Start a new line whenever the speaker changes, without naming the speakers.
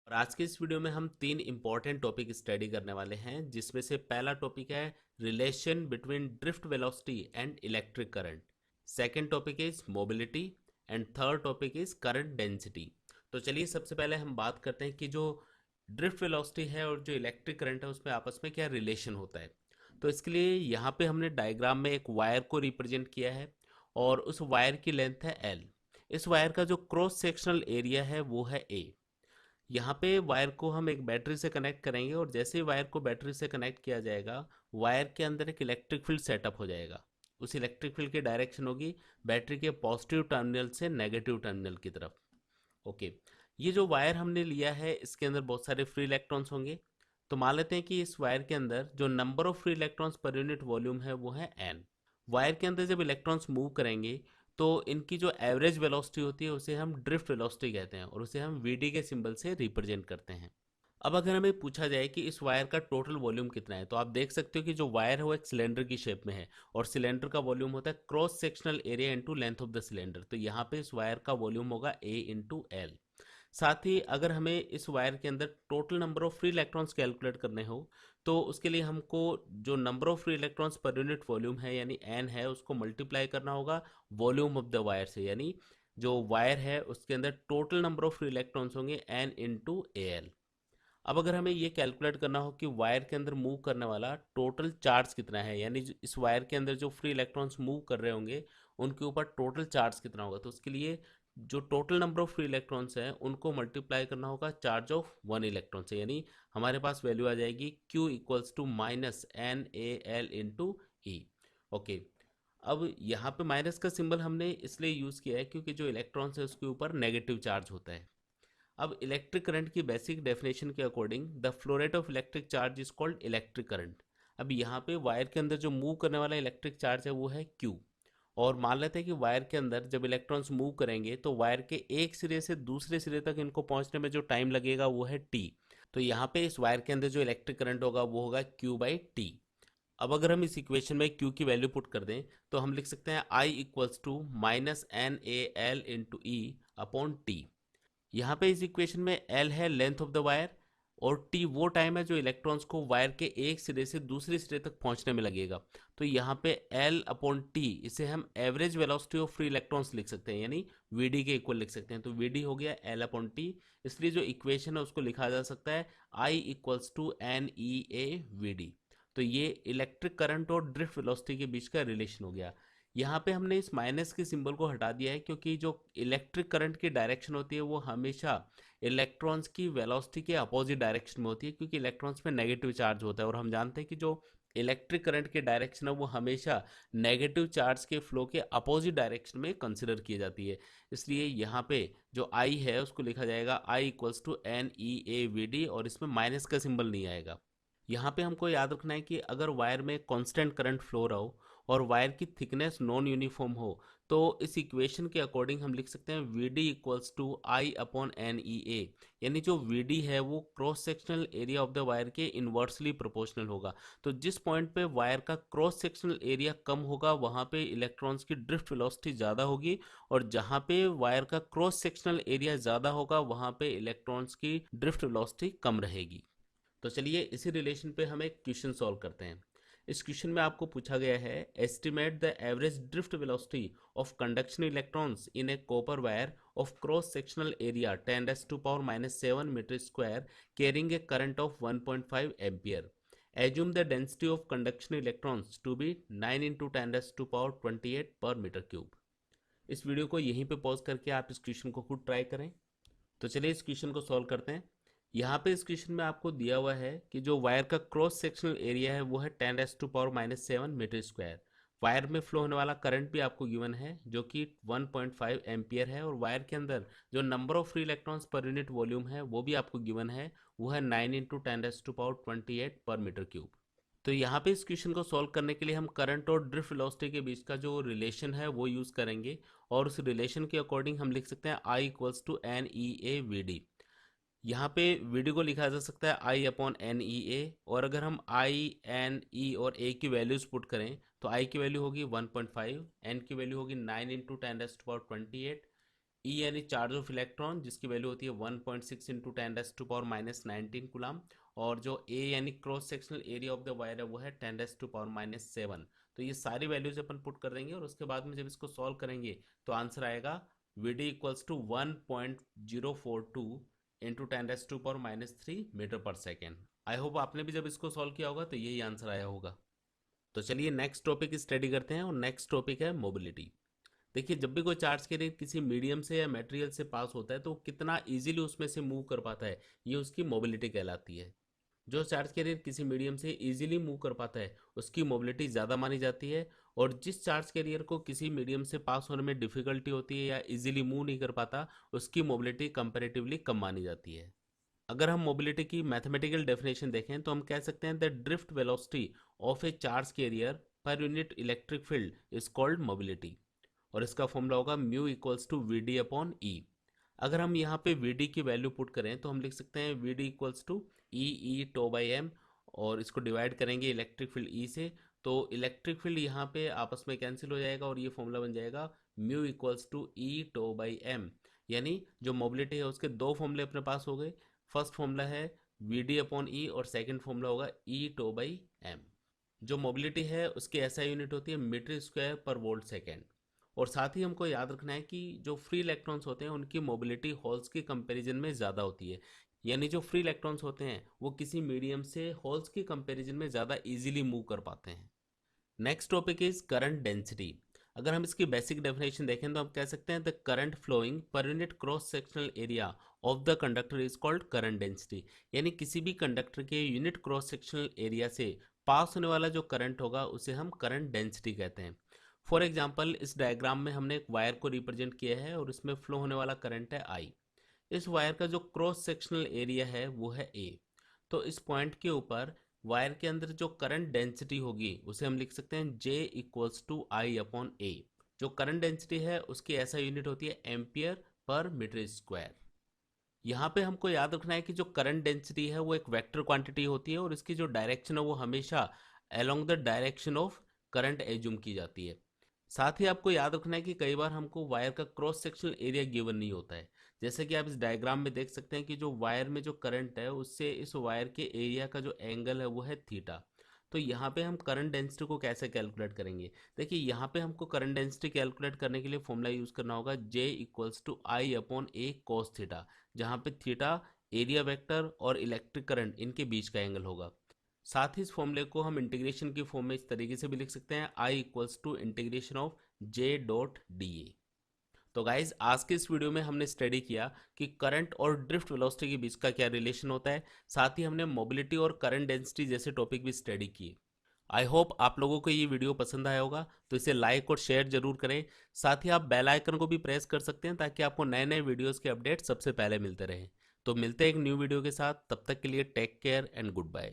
और आज के इस वीडियो में हम तीन इंपॉर्टेंट टॉपिक स्टडी करने वाले हैं, जिसमें से पहला टॉपिक है relation between drift velocity and electric current. Second topic is mobility and third topic is current density. तो चलिए सबसे पहले हम बात करते हैं कि जो ड्रिफ्ट वेलोसिटी है और जो इलेक्ट्रिक करंट है उसमें आपस में क्या रिलेशन होता है। तो इसके लिए यहाँ पे हमने डायग्राम में एक वायर को रिप्रेजेंट किया है और उस वायर की लेंथ है एल। इस वायर का जो क्रॉस सेक्शनल एरिया है वो है ए। यहाँ पे वायर को हम एक बैटरी से कनेक्ट करेंगे और जैसे ही वायर को बैटरी से कनेक्ट किया जाएगा, वायर के अंदर एक इलेक्ट्रिक फील्ड सेटअप हो जाएगा। उस इलेक्ट्रिक फील्ड की डायरेक्शन होगी बैटरी के पॉजिटिव टर्मिनल से नेगेटिव टर्मिनल की तरफ। ओके, ये जो वायर हमने लिया है इसके अंदर बहुत सारे फ्री इलेक्ट्रॉन्स होंगे। तो मान लेते हैं कि इस वायर के अंदर जो number of free electrons per unit volume है वो है एन। वायर के अंदर जब इलेक्ट्रॉन्स मूव करेंगे तो इनकी जो एवरेज वेलोसिटी होती है उसे हम ड्रिफ्ट वेलोसिटी कहते हैं और उसे हम वीडी के सिंबल से रिप्रेजेंट करते हैं। अब अगर हमें पूछा जाए कि इस वायर का टोटल वॉल्यूम कितना है, तो आप देख सकते हो कि जो वायर है वो एक सिलेंडर की शेप में है और सिलेंडर का वॉल्यूम होता है cross sectional area into length of the cylinder. तो यहाँ पे इस वायर का वॉल्यूम होगा ए इंटू एल। साथ ही अगर हमें इस वायर के अंदर total number of free electrons calculate करने हो तो उसके लिए हमको जो number of free electrons per unit volume है यानी एन है उसको मल्टीप्लाई करना होगा वॉल्यूम ऑफ द वायर से, यानी जो वायर है उसके अंदर total number of free electrons होंगे एन इंटू ए एल। अब अगर हमें ये कैलकुलेट करना हो कि वायर के अंदर मूव करने वाला टोटल चार्ज कितना है, यानी इस वायर के अंदर जो फ्री इलेक्ट्रॉन्स मूव कर रहे होंगे उनके ऊपर टोटल चार्ज कितना होगा, तो उसके लिए जो total number of free electrons हैं उनको मल्टीप्लाई करना होगा चार्ज ऑफ वन इलेक्ट्रॉन से, यानी हमारे पास वैल्यू आ जाएगी Q equals to minus N A L into E. Okay, अब यहाँ पे माइनस का सिंबल हमने इसलिए यूज़ किया है क्योंकि जो इलेक्ट्रॉन्स है उसके ऊपर नेगेटिव चार्ज होता है। अब इलेक्ट्रिक करंट की बेसिक डेफिनेशन के according the flow rate of electric charge is called electric current. अब यहाँ पे वायर के अंदर जो मूव करने वाला इलेक्ट्रिक चार्ज है वो है Q। और मान लेते हैं कि वायर के अंदर जब इलेक्ट्रॉन्स मूव करेंगे तो वायर के एक सिरे से दूसरे सिरे तक इनको पहुंचने में जो टाइम लगेगा वो है T। तो यहाँ पे इस वायर के अंदर जो इलेक्ट्रिक करंट होगा वो होगा Q/T। अब अगर हम इस इक्वेशन में Q की वैल्यू पुट कर दें तो हम लिख सकते हैं I equals to minus N A L into E upon T. यहाँ पे इस इक्वेशन में एल है लेंथ ऑफ द वायर और टी वो टाइम है जो इलेक्ट्रॉन्स को वायर के एक सिरे से दूसरे सिरे तक पहुंचने में लगेगा। तो यहाँ पे एल अपॉन टी इसे हम average velocity of free electrons लिख सकते हैं, यानी वीडी के इक्वल लिख सकते हैं। तो वीडी हो गया एल अपॉन टी, इसलिए जो इक्वेशन है उसको लिखा जा सकता है I equals to n e A v d. तो ये इलेक्ट्रिक करंट और ड्रिफ्ट वेलोसिटी के बीच का रिलेशन हो गया। यहाँ पे हमने इस माइनस के सिंबल को हटा दिया है क्योंकि जो इलेक्ट्रिक करंट की डायरेक्शन होती है वो हमेशा इलेक्ट्रॉन्स की वेलोसिटी के अपोजिट डायरेक्शन में होती है, क्योंकि इलेक्ट्रॉन्स में नेगेटिव चार्ज होता है और हम जानते हैं कि जो इलेक्ट्रिक करंट की डायरेक्शन है वो हमेशा नेगेटिव चार्ज के फ्लो के अपोजिट डायरेक्शन में कंसिडर की जाती है। इसलिए यहाँ पे जो आई है उसको लिखा जाएगा I equals to n e A v d और इसमें माइनस का सिंबल नहीं आएगा। यहाँ पे हमको याद रखना है कि अगर वायर में कांस्टेंट करंट फ्लो रहा हो और वायर की थिकनेस नॉन यूनिफॉर्म हो तो इस इक्वेशन के अकॉर्डिंग हम लिख सकते हैं v D equals to I upon n e A, यानी जो वी डी है वो cross sectional area of the wire के इन्वर्सली प्रोपोर्शनल होगा। तो जिस पॉइंट पे वायर का क्रॉस सेक्शनल एरिया कम होगा वहाँ पे इलेक्ट्रॉन्स की ड्रिफ्ट वेलोसिटी ज़्यादा होगी और जहाँ पे वायर का क्रॉस सेक्शनल एरिया ज़्यादा होगा वहाँ पे इलेक्ट्रॉन्स की ड्रिफ्ट वेलोसिटी कम रहेगी। तो चलिए इसी रिलेशन पे हम एक क्वेश्चन सॉल्व करते हैं। इस क्वेश्चन में आपको पूछा गया है estimate the average drift velocity of conduction electrons in a copper wire of cross sectional area 10⁻⁷ metre square carrying a current of 1.5 ampere. Assume the density of conduction electrons to be 9 into 10⁻28 per metre cube. इस video को यहीं पे pause करके आप इस question को खुद try करें। तो चलिए इस क्वेश्चन को सॉल्व करते हैं। यहाँ पे इस क्वेश्चन में आपको दिया हुआ है कि जो वायर का क्रॉस सेक्शनल एरिया है वो है 10⁻⁷ मीटर स्क्वायर। वायर में फ्लो होने वाला करंट भी आपको गिवन है जो कि 1.5 एम्पियर है और वायर के अंदर जो number of free electrons per unit volume है वो भी आपको गिवन है, वो है 9 इंटू 10⁻28 पर मीटर क्यूब। तो यहाँ पे इस क्वेश्चन को सॉल्व करने के लिए हम करंट और ड्रिफ्ट वेलोसिटी के बीच का जो रिलेशन है वो यूज़ करेंगे और उस रिलेशन के अकॉर्डिंग हम लिख सकते हैं I equals to n e A v d. यहाँ पे वीडियो को लिखा जा सकता है आई अपॉन एन ई ए, और अगर हम आई एन ई और ए की वैल्यूज पुट करें तो आई की वैल्यू होगी 1.5, एन की वैल्यू होगी 9 इंटू 10⁻28 ई यानी चार्ज ऑफ इलेक्ट्रॉन जिसकी वैल्यू होती है 1.6 इंटू 10⁻⁻19 कूलम, और जो ए यानी cross sectional area of the wire है वो है 10⁻⁷। तो ये सारी वैल्यूज अपन पुट कर देंगे और उसके बाद में जब इसको सॉल्व करेंगे तो आंसर आएगा V D equals to 1.042 into 10⁻³ metre per second. I hope आपने भी जब इसको सॉल्व किया होगा तो यही आंसर आया होगा। तो चलिए नेक्स्ट टॉपिक स्टडी करते हैं और नेक्स्ट टॉपिक है मोबिलिटी। देखिए, जब भी कोई चार्ज कैरियर किसी मीडियम से या मटेरियल से पास होता है तो कितना इजीली उसमें से मूव कर पाता है, ये उसकी मोबिलिटी कहलाती है। जो चार्ज कैरियर किसी मीडियम से इजीली मूव कर पाता है उसकी मोबिलिटी ज़्यादा मानी जाती है, और जिस चार्ज कैरियर को किसी मीडियम से पास होने में डिफिकल्टी होती है या इजीली मूव नहीं कर पाता उसकी मोबिलिटी कंपैरेटिवली कम मानी जाती है। अगर हम मोबिलिटी की मैथमेटिकल डेफिनेशन देखें तो हम कह सकते हैं the drift velocity of a charge carrier per unit electric field is called mobility, और इसका फॉर्मूला होगा mu equals to v d upon e. अगर हम यहाँ पे वी डी की वैल्यू पुट करें तो हम लिख सकते हैं v D equals to E tau by m, और इसको डिवाइड करेंगे इलेक्ट्रिक फील्ड ई से, तो इलेक्ट्रिक फील्ड यहाँ पे आपस में कैंसिल हो जाएगा और ये फॉर्मूला बन जाएगा mu equals to E tau by M. यानी जो मोबिलिटी है उसके दो फॉर्मूले अपने पास हो गए। फर्स्ट फॉर्मूला है वी डी अपॉन ई और सेकेंड फॉर्मूला होगा ई टो बाई एम। जो मोबिलिटी है उसकी ऐसा यूनिट होती है मीटर स्क्वायर पर वोल्ट सेकेंड। और साथ ही हमको याद रखना है कि जो फ्री इलेक्ट्रॉन्स होते हैं उनकी मोबिलिटी होल्स के कंपैरिजन में ज़्यादा होती है। यानी जो फ्री इलेक्ट्रॉन्स होते हैं वो किसी मीडियम से होल्स के कंपैरिजन में ज़्यादा इजीली मूव कर पाते हैं। Next topic is current density. अगर हम इसकी बेसिक डेफिनेशन देखें तो हम कह सकते हैं the current flowing per unit cross sectional area of the conductor is called current density. यानी किसी भी कंडक्टर के यूनिट क्रॉस सेक्शनल एरिया से पास होने वाला जो करंट होगा उसे हम करंट डेंसिटी कहते हैं। फॉर एग्जाम्पल, इस डायग्राम में हमने एक वायर को रिप्रेजेंट किया है और इसमें फ्लो होने वाला करंट है आई। इस वायर का जो क्रॉस सेक्शनल एरिया है वो है ए। तो इस पॉइंट के ऊपर वायर के अंदर जो करंट डेंसिटी होगी उसे हम लिख सकते हैं J equals to I upon A. जो करंट डेंसिटी है उसकी ऐसा यूनिट होती है एम्पियर पर मीटर स्क्वायर। यहाँ पे हमको याद रखना है कि जो करंट डेंसिटी है वो एक वेक्टर क्वांटिटी होती है और इसकी जो डायरेक्शन है वो हमेशा along the direction of current assume की जाती है। साथ ही आपको याद रखना है कि कई बार हमको वायर का क्रॉस सेक्शनल एरिया गिवन नहीं होता है। जैसे कि आप इस डायग्राम में देख सकते हैं कि जो वायर में जो करंट है उससे इस वायर के एरिया का जो एंगल है वो है थीटा। तो यहाँ पे हम करंट डेंसिटी को कैसे कैलकुलेट करेंगे? देखिए, यहाँ पे हमको करंट डेंसिटी कैलकुलेट करने के लिए फॉर्मूला यूज करना होगा J equals to I upon A cos theta, जहाँ पे थीटा एरिया वेक्टर और इलेक्ट्रिक करंट इनके बीच का एंगल होगा। साथ ही इस फॉर्मूले को हम इंटीग्रेशन की फॉर्म में इस तरीके से भी लिख सकते हैं I equals to integration of J dot d A. तो गाइज, आज के इस वीडियो में हमने स्टडी किया कि करंट और ड्रिफ्ट वेलोसिटी के बीच का क्या रिलेशन होता है। साथ ही हमने मोबिलिटी और करंट डेंसिटी जैसे टॉपिक भी स्टडी किए। आई होप आप लोगों को ये वीडियो पसंद आया होगा, तो इसे लाइक और शेयर जरूर करें। साथ ही आप बेल आइकन को भी प्रेस कर सकते हैं ताकि आपको नए नए वीडियोस के अपडेट सबसे पहले मिलते रहें। तो मिलते हैं एक न्यू वीडियो के साथ, तब तक के लिए take care and good bye.